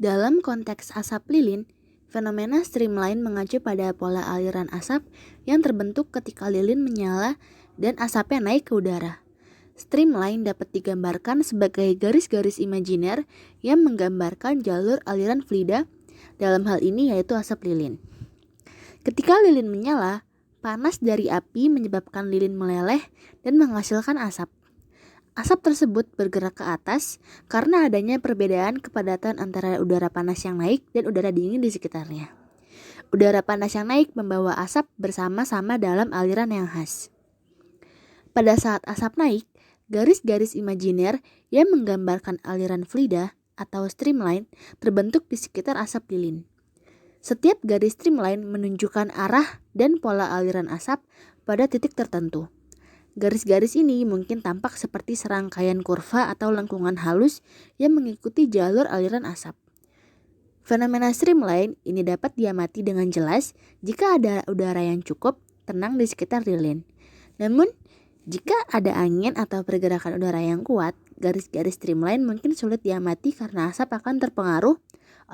Dalam konteks asap lilin, fenomena streamline mengacu pada pola aliran asap yang terbentuk ketika lilin menyala dan asapnya naik ke udara. Streamline dapat digambarkan sebagai garis-garis imajiner yang menggambarkan jalur aliran fluida, dalam hal ini yaitu asap lilin. Ketika lilin menyala, panas dari api menyebabkan lilin meleleh dan menghasilkan asap. Asap tersebut bergerak ke atas karena adanya perbedaan kepadatan antara udara panas yang naik dan udara dingin di sekitarnya. Udara panas yang naik membawa asap bersama-sama dalam aliran yang khas. Pada saat asap naik, garis-garis imajiner yang menggambarkan aliran fluida atau streamline terbentuk di sekitar asap lilin. Setiap garis streamline menunjukkan arah dan pola aliran asap pada titik tertentu. Garis-garis ini mungkin tampak seperti serangkaian kurva atau lengkungan halus yang mengikuti jalur aliran asap. Fenomena streamline ini dapat diamati dengan jelas jika ada udara yang cukup tenang di sekitar lilin. Namun, jika ada angin atau pergerakan udara yang kuat, garis-garis streamline mungkin sulit diamati karena asap akan terpengaruh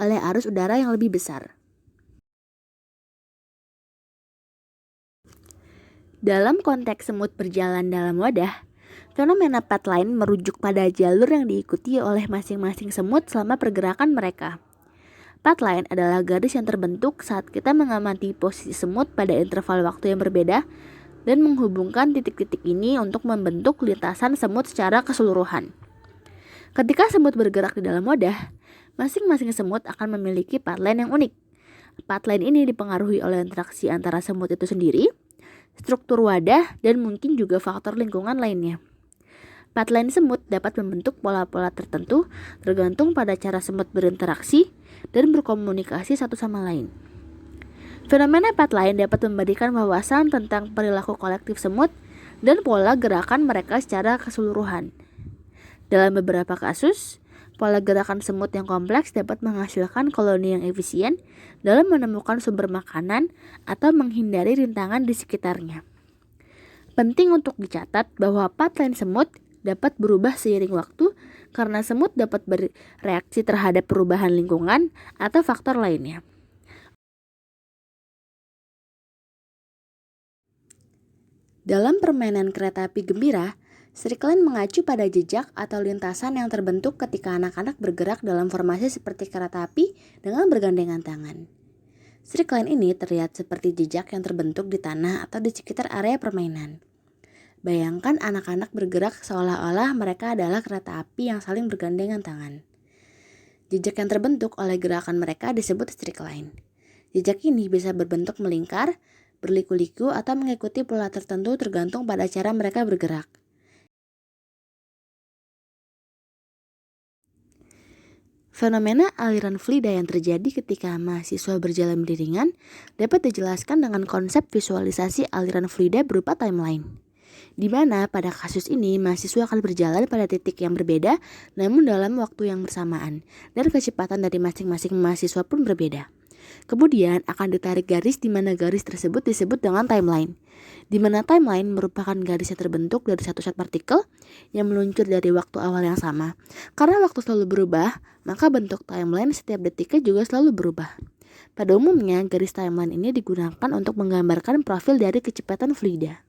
oleh arus udara yang lebih besar. Dalam konteks semut berjalan dalam wadah, fenomena pathline merujuk pada jalur yang diikuti oleh masing-masing semut selama pergerakan mereka. Pathline adalah garis yang terbentuk saat kita mengamati posisi semut pada interval waktu yang berbeda dan menghubungkan titik-titik ini untuk membentuk lintasan semut secara keseluruhan. Ketika semut bergerak di dalam wadah, masing-masing semut akan memiliki pathline yang unik. Pathline ini dipengaruhi oleh interaksi antara semut itu sendiri, struktur wadah, dan mungkin juga faktor lingkungan lainnya. Pathline semut dapat membentuk pola-pola tertentu tergantung pada cara semut berinteraksi dan berkomunikasi satu sama lain. Fenomena pathline dapat memberikan wawasan tentang perilaku kolektif semut dan pola gerakan mereka secara keseluruhan. Dalam beberapa kasus, pola gerakan semut yang kompleks dapat menghasilkan koloni yang efisien dalam menemukan sumber makanan atau menghindari rintangan di sekitarnya. Penting untuk dicatat bahwa pathline semut dapat berubah seiring waktu karena semut dapat bereaksi terhadap perubahan lingkungan atau faktor lainnya. Dalam permainan kereta api gembira, Strikline mengacu pada jejak atau lintasan yang terbentuk ketika anak-anak bergerak dalam formasi seperti kereta api dengan bergandengan tangan. Strikline ini terlihat seperti jejak yang terbentuk di tanah atau di sekitar area permainan. Bayangkan anak-anak bergerak seolah-olah mereka adalah kereta api yang saling bergandengan tangan. Jejak yang terbentuk oleh gerakan mereka disebut strikline. Jejak ini bisa berbentuk melingkar, berliku-liku, atau mengikuti pola tertentu tergantung pada cara mereka bergerak. Fenomena aliran fluida yang terjadi ketika mahasiswa berjalan beriringan dapat dijelaskan dengan konsep visualisasi aliran fluida berupa timeline, di mana pada kasus ini mahasiswa akan berjalan pada titik yang berbeda namun dalam waktu yang bersamaan, dan kecepatan dari masing-masing mahasiswa pun berbeda. Kemudian akan ditarik garis di mana garis tersebut disebut dengan timeline, di mana timeline merupakan garis yang terbentuk dari satu set partikel yang meluncur dari waktu awal yang sama. Karena waktu selalu berubah, maka bentuk timeline setiap detiknya juga selalu berubah. Pada umumnya, garis timeline ini digunakan untuk menggambarkan profil dari kecepatan fluida.